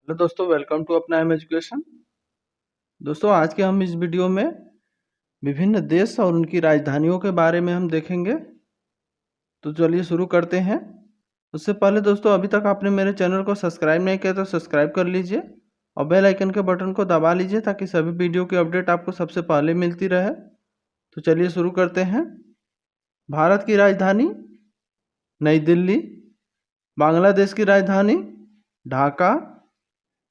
Hello दोस्तों, welcome to अपना M education. दोस्तों, आज के हम इस वीडियो में विभिन्न देश और उनकी राजधानियों के बारे में हम देखेंगे। तो चलिए शुरू करते हैं। उससे पहले दोस्तों, अभी तक आपने मेरे चैनल को सब्सक्राइब नहीं किया तो सब्सक्राइब कर लीजिए और बेल आइकन के बटन को दबा लीजिए ताकि सभी वीडियो की अपडेट आपको सबसे पहले मिलती रहे। तो चलिए शुरू करते हैं। भारत की राजधानी नई दिल्ली। बांग्लादेश की राजधानी ढाका।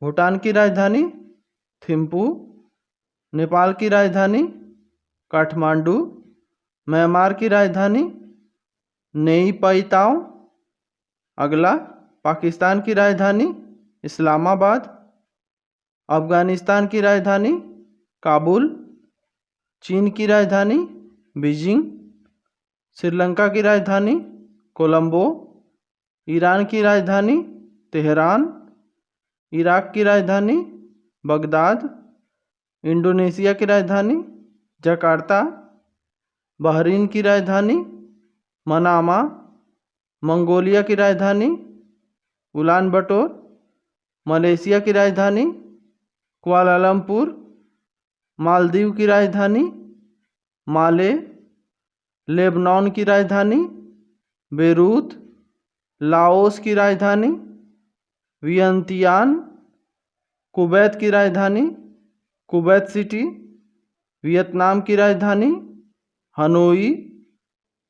भूटान की राजधानी थिम्पू। नेपाल की राजधानी काठमांडू। म्यांमार की राजधानी नई पैताओ। अगला, पाकिस्तान की राजधानी इस्लामाबाद। अफगानिस्तान की राजधानी काबुल। चीन की राजधानी बीजिंग। श्रीलंका की राजधानी कोलंबो। ईरान की राजधानी तेहरान। इराक की राजधानी बगदाद। इंडोनेशिया की राजधानी जकार्ता। बहरीन की राजधानी मनामा। मंगोलिया की राजधानी उलान बटोर। मलेशिया की राजधानी कुआलालंपुर। मालदीव की राजधानी माले। लेबनान की राजधानी बेरूत। लाओस की राजधानी वियंतियान। कुवैत की राजधानी कुवैत सिटी। वियतनाम की राजधानी हनोई।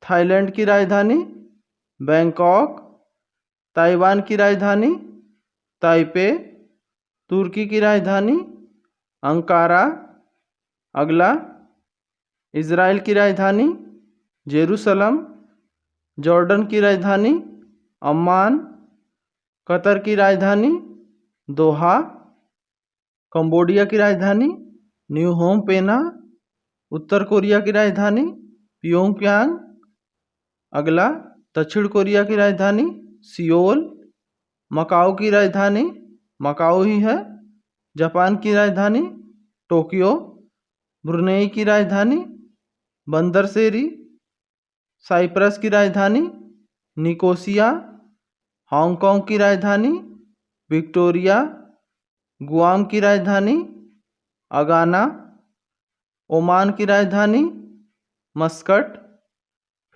थाईलैंड की राजधानी बैंकॉक। ताइवान की राजधानी ताइपे। तुर्की की राजधानी अंकारा। अगला, इज़राइल की राजधानी जेरूसलम। जॉर्डन की राजधानी अम्मान। कतर की राजधानी दोहा। कंबोडिया की राजधानी न्यू होम पेना। उत्तर कोरिया की राजधानी प्योंगयांग। अगला, दक्षिण कोरिया की राजधानी सियोल। मकाओ की राजधानी मकाओ ही है। जापान की राजधानी टोक्यो। ब्रुनेई की राजधानी बंदरसेरी। साइप्रस की राजधानी निकोसिया। हांगकांग की राजधानी विक्टोरिया। गुआम की राजधानी अगाना। ओमान की राजधानी मस्कट।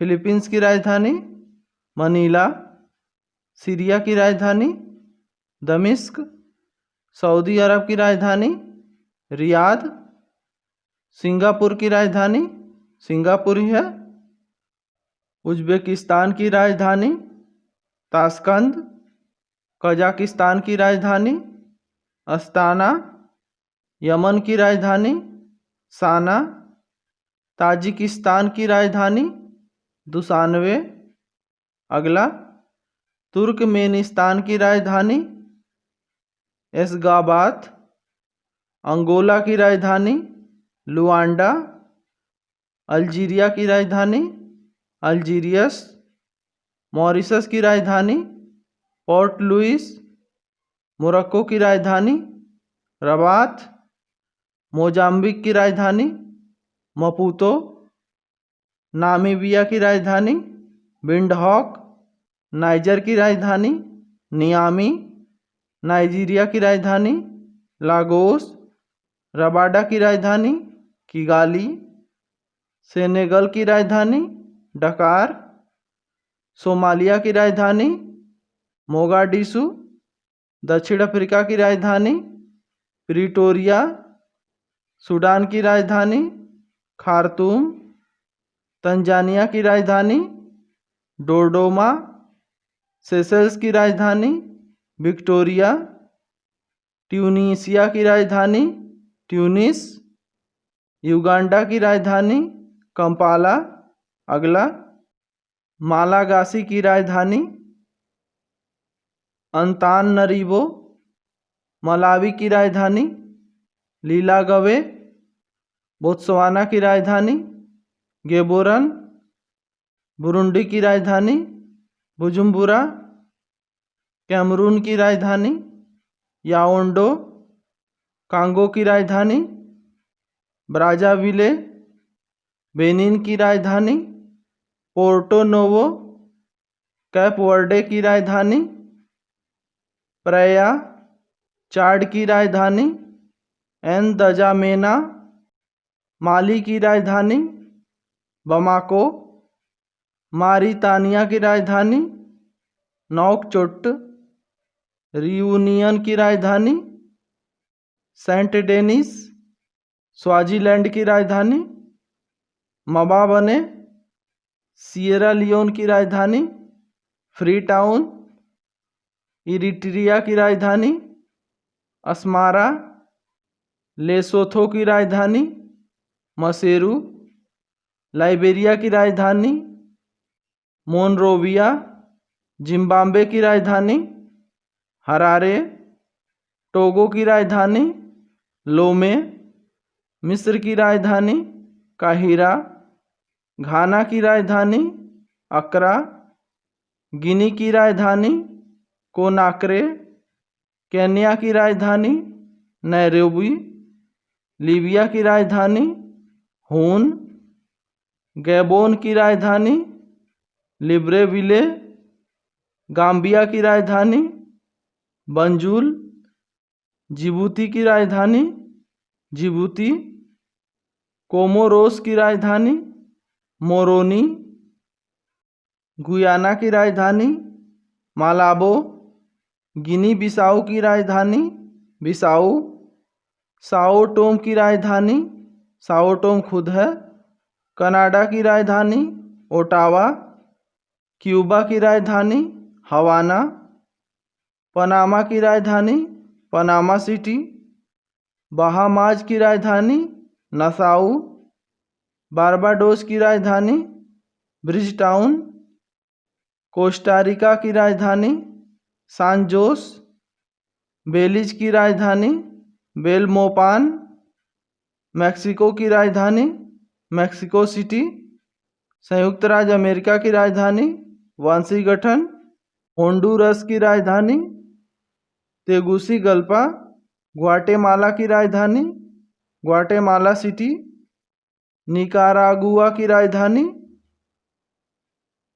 फिलीपींस की राजधानी मनीला। सीरिया की राजधानी दमिश्क। सऊदी अरब की राजधानी रियाद। सिंगापुर की राजधानी सिंगापुर ही है। उज्बेकिस्तान की राजधानी ताशकंद। कजाकिस्तान की राजधानी अस्ताना। यमन की राजधानी साना। ताजिकिस्तान की राजधानी दुसानवे। अगला, तुर्कमेनिस्तान की राजधानी एसगाबात। अंगोला की राजधानी लुआंडा। अल्जीरिया की राजधानी अल्जीरियस। मॉरिशस की राजधानी पोर्ट लुइस। मोरक्को की राजधानी रबात। मोजाम्बिक की राजधानी मपूतो। नामीबिया की राजधानी विंडहॉक। नाइजर की राजधानी नियामी। नाइजीरिया की राजधानी लागोस। रबाडा की राजधानी किगाली। सेनेगल की राजधानी डकार। सोमालिया की राजधानी मोगाडिशु। दक्षिण अफ्रीका की राजधानी प्रिटोरिया। सूडान की राजधानी खार्तूम। तंजानिया की राजधानी डोडोमा। सेशल्स की राजधानी विक्टोरिया। ट्यूनीशिया की राजधानी ट्यूनिस। युगांडा की राजधानी कंपाला। अगला, मालागासी की राजधानी अंताननरीवो। मलावी की राजधानी लीलागवे। बोत्सवाना की राजधानी गेबोरन। बुरुंडी की राजधानी बुजुम्बुरा। कैमरून की राजधानी याओंडो। कांगो की राजधानी ब्राज़ाविले। बेनिन की राजधानी पोर्टो नोवो। कैप वर्डे की राजधानी प्रया। चाड की राजधानी एनदजामेना। माली की राजधानी बमाको। मारितानिया की राजधानी नौकचोट। रियूनियन की राजधानी सेंट डेनिस। स्वाजीलैंड की राजधानी मबाबने। सिएरा लियोन की राजधानी फ्री टाउन। इरिट्रिया की राजधानी अस्मारा। लेसोथो की राजधानी मसेरू। लाइबेरिया की राजधानी मोनरोविया। जिम्बाब्वे की राजधानी हरारे। टोगो की राजधानी लोमे। मिस्र की राजधानी काहिरा। घाना की राजधानी अक्रा। गिनी की राजधानी कोनाक्रे। केन्या की राजधानी नैरोबी। लीबिया की राजधानी हून। गैबोन की राजधानी लिब्रेविले। गाम्बिया की राजधानी बंजुल। जिबूती की राजधानी जिबूती। कोमोरोस की राजधानी मोरोनी। गुयाना की राजधानी मालाबो। गिनी बिसाऊ की राजधानी बिसाऊ। साओ टोम की राजधानी साओ टोम खुद है। कनाडा की राजधानी ओटावा। क्यूबा की राजधानी हवाना। पनामा की राजधानी पनामा सिटी। बहामाज की राजधानी नसाउ। बारबाडोस की राजधानी ब्रिजटाउन। कोस्टारिका की राजधानी सान जोस। बेलीज की राजधानी बेलमोपान। मैक्सिको की राजधानी मैक्सिको सिटी। संयुक्त राज्य अमेरिका की राजधानी वाशिंगटन। होंडुरस की राजधानी तेगुसिगल्पा। ग्वाटेमाला की राजधानी ग्वाटेमाला सिटी। निकारागुआ की राजधानी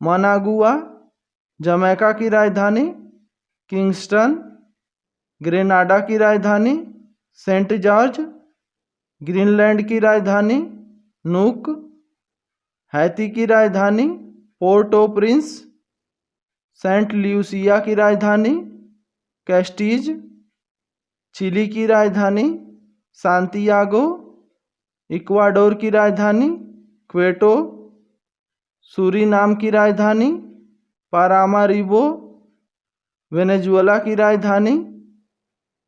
मनागुआ। जमैका की राजधानी किंगस्टन। ग्रेनाडा की राजधानी सेंट जॉर्ज। ग्रीनलैंड की राजधानी नूक। हैती की राजधानी पोर्ट ओ प्रिंस। सेंट ल्यूसिया की राजधानी कैस्टीज। चिली की राजधानी सांतियागो। इक्वाडोर की राजधानी क्वेटो। सूरीनाम की राजधानी पारामारिबो। वेनेजुएला की राजधानी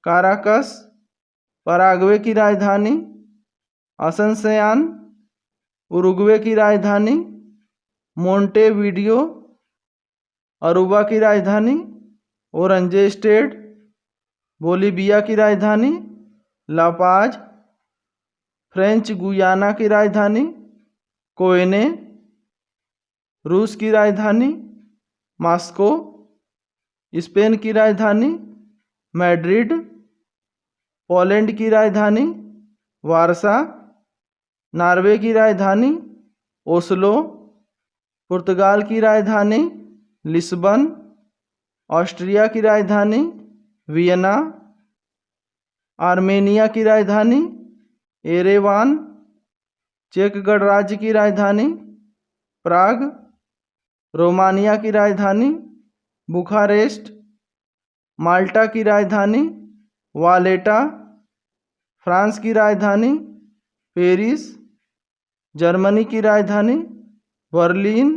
काराकस। पराग्वे की राजधानी असनसियान। उरुग्वे की राजधानी मोंटेविडियो। अरुबा की राजधानी ओरेंजे स्टेट। बोलीविया की राजधानी लापाज। फ्रेंच गुयाना की राजधानी कोएने। रूस की राजधानी मॉस्को। स्पेन की राजधानी मैड्रिड। पोलैंड की राजधानी वारसा। नॉर्वे की राजधानी ओस्लो। पुर्तगाल की राजधानी लिस्बन। ऑस्ट्रिया की राजधानी वियना। आर्मेनिया की राजधानी एरेवान। चेक गणराज्य की राजधानी प्राग। रोमानिया की राजधानी बुखारेस्ट। माल्टा की राजधानी वालेटा। फ्रांस की राजधानी पेरिस। जर्मनी की राजधानी बर्लिन।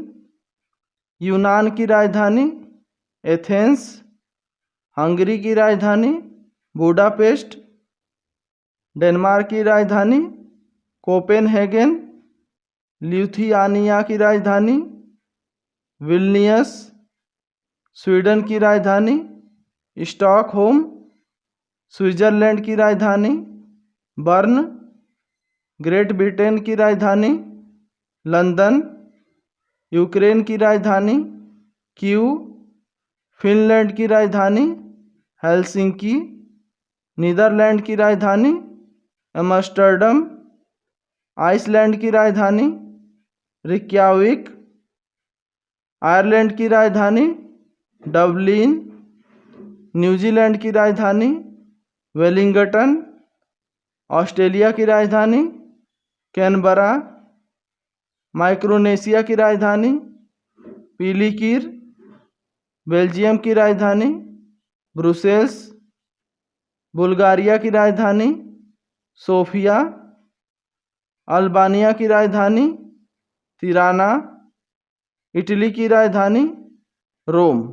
यूनान की राजधानी एथेंस। हंगरी की राजधानी बुडापेस्ट। डेनमार्क की राजधानी कोपेनहेगन। लिथुआनिया की राजधानी विल्नियस। स्वीडन की राजधानी स्टॉकहोम। स्विट्जरलैंड की राजधानी बर्न। ग्रेट ब्रिटेन की राजधानी लंदन। यूक्रेन की राजधानी कीव। फिनलैंड की राजधानी हेलसिंकी। नीदरलैंड की राजधानी एम्स्टर्डम। आइसलैंड की राजधानी रिक्याविक। आयरलैंड की राजधानी डबलिन। न्यूजीलैंड की राजधानी वेलिंगटन ऑस्ट्रेलिया की राजधानी, कैनबरा माइक्रोनेशिया की राजधानी, पीलीकीर बेल्जियम की राजधानी, ब्रुसेल्स बुल्गारिया की राजधानी, सोफिया अल्बानिया की राजधानी, तिराना इटली की राजधानी, रोम।